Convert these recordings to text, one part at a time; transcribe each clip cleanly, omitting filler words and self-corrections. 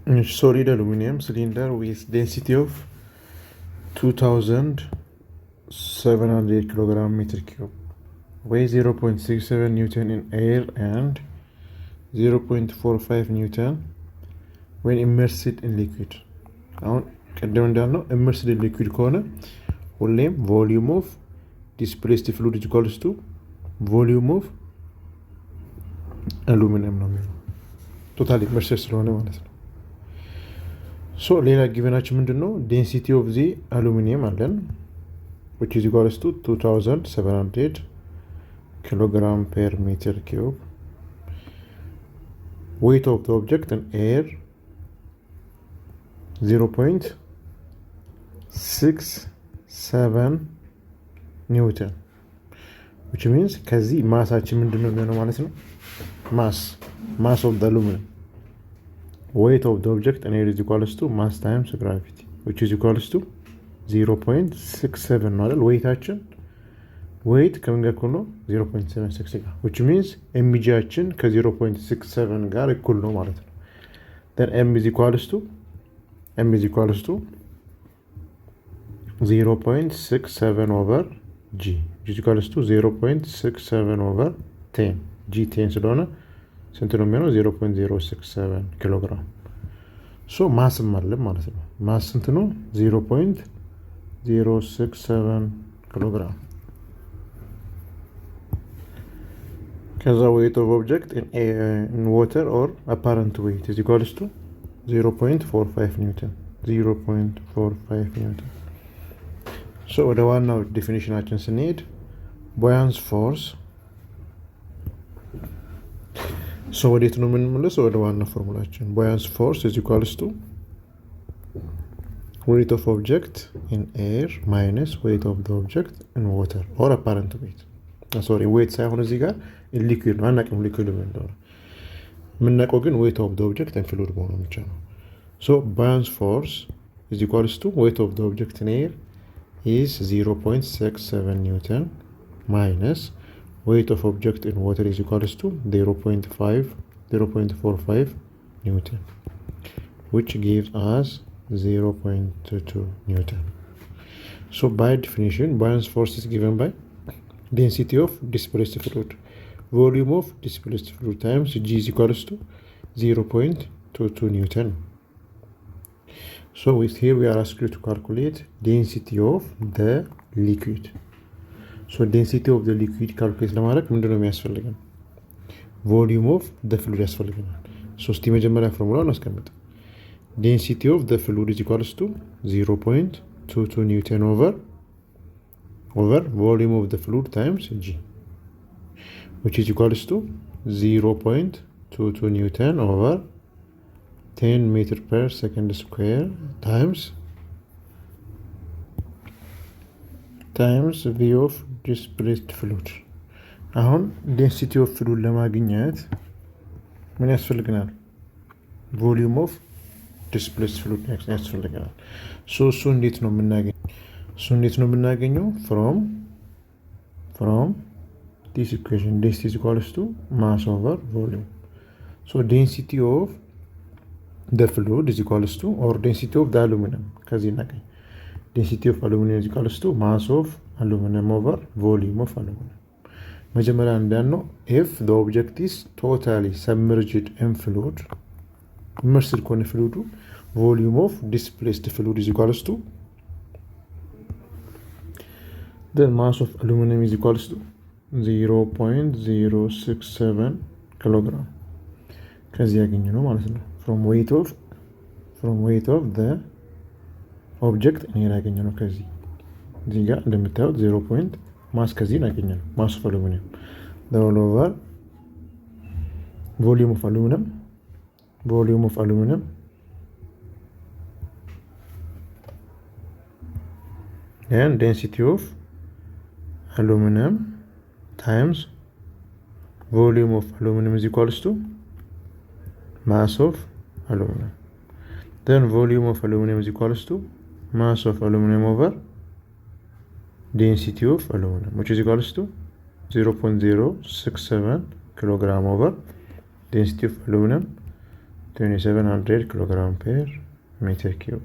solid aluminum cylinder with density of 2700 kilogram meter cube, weighs 0.67 Newton in air and 0.45 Newton when immersed in liquid. አሁን ቀደም እንዳልነው immersed in liquid ከሆነ ሁሌም volume of displaced fluid is equals to volume of aluminum ነው የሚሆነው ቶታል immersed ስለሆነ ማለት ነው። ሶ ሌላ ጊቨናችን ምንድነው? ዴንሲቲ ኦፍ ዚ አሉሚኒየም አለን which is equals to 2700 kilogram per meter cube. Weight of the object in air 0.67 Newton, which means ከዚህ ማሳችን ምንድነው የሚሆነው ማለት ነው? mass of the aluminum. Weight of the object in air is equals to mass times gravity, which is equals to 0.67 ነው አይደል? weight ከምን ጋር እኩል ነው? 0.76 ጋር, which means mgያችን ከ0.67 ጋር እኩል ነው ማለት ነው። then m is equals to 0.67 over g, which is equals to 0.67 over 10. g 10 ስለሆነ ስንት ነው የሚሆነው? 0.067 ኪሎግራም። ሶ ማስም አለ ማለት ነው። ማስ ስንት ነው? 0.067 ኪሎግራም። ከዛ weight of object in water or apparent weight is equals to 0.45 Newton. 0.45 Newton. ሶ ወደ ዋናው ዴፊኒሽናችን ስንሄድ buoyant force ሶ ወዴት ነው የምንመለሰው? ወደ ዋና ፎርሙላችን buoyant force is equals to weight of object in air minus weight of the object in water or apparent weight. weight ሳይሆን እዚህ ጋር liquid ነው አናውቅም liquid ምን እንደሆነ የምናውቀው ግን weight of the object and fluid መሆኑን ብቻ ነው። so buoyant force is equals to weight of the object in air is 0.67 Newton minus weight of object in water is equals to 0.45 Newton, which gives us 0.22 Newton. So by definition, buoyant force is given by density of displaced fluid, volume of displaced fluid times g is equals to 0.22 Newton. So with here we are asked to calculate density of the liquid. So density of the liquid calculate ለማድረግ ምንድነው የሚያስፈልገን? volume of the fluid ያስፈልገናል። ሶ እስቲ መጀመሪያ ፎርሙላውን አስቀምጥ። density of the fluid is equals to 0.22 Newton over volume of the fluid times g, which is equals to 0.22 Newton over 10 meter per second square times v of displaced fluid. አሁን ዴንሲቲ ኦፍ ፍሉድ ለማግኘት ምን ያስፈልገናል? ቮሊዩም ኦፍ ዲስፕሌስድ ፍሉድ ያስፈልገናል። እሱ እንዴት ነው የምናገኘው? ፍሮም ዲስ ኢኩዌሽን ዴንሲቲ ኢዝ ኢኳልስ ቱ ማስ ኦቨር ቮሊዩም። ሶ ዴንሲቲ ኦፍ the fluid is equals to, or density of the aluminum ከዚህ እናገኝ። density of aluminum is equals to mass of aluminum over volume of aluminum. መጀመሪያ እንዳልነው if the object is totally submerged in fluid, immersed ከሆነ ፍሉዱ volume of displaced fluid is equals to the mass of aluminum is equals to 0.067 kilogram ከዚህ ያገኘ ነው ማለት ነው። from weight of the object እኔ ያገኘ ነው። ከዚህ ጋር እንደምታዩት 0. ማስ ከዚህ ያገኘ ነው። ማስ ኦፍ አሉሚኒየም the all over volume of aluminum and density of aluminum times volume of aluminum is equals to mass of aluminum. Then volume of aluminum is equals to mass of aluminum over density of aluminum, which is equals to 0.067 kilogram over density of aluminum 2700 kilogram per meter cube,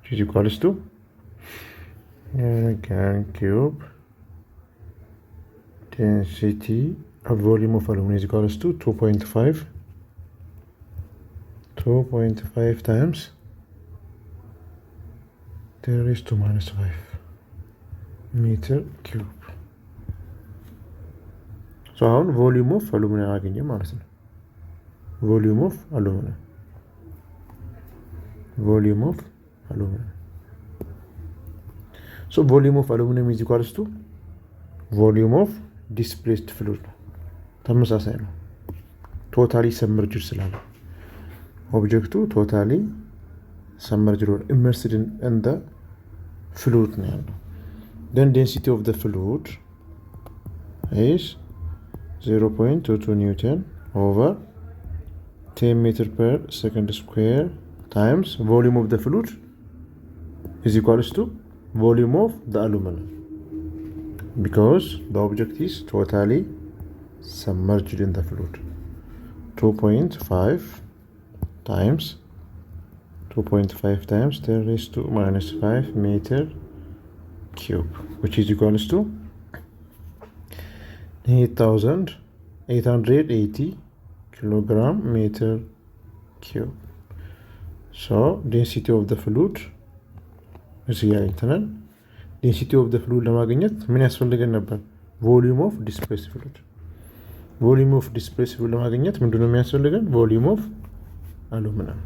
which is equals to cube density of volume of aluminum is equals to 2.5 times 10 raised to minus 5 meter cube. So አሁን volume of aluminum አገኘ ማለት ነው። volume of aluminum so volume of aluminum is equals to volume of displaced fluid ተመሳሳይ ነው። ቶታሊ ሰብመርጅድ ስላለ ኦብጀክቱ ቶታሊ ሰብመርጅድ or immersed in the fluid ነው ያለው። then density of the fluid is 0.22 Newton over 10 meter per second square times volume of the fluid is equals to volume of the aluminum, because the object is totally submerged in the fluid. 2.5 times 10 raised to minus 5 meter cube, which is equals to 8,880 kilogram meter cube. So density of the fluid እዚህ ያይተናል። density of the fluid ለማግኘት ምን ያስፈልገን ነበር? volume of displaced fluid ለማግኘት ምንድነው የሚያስፈልገን? volume of aluminum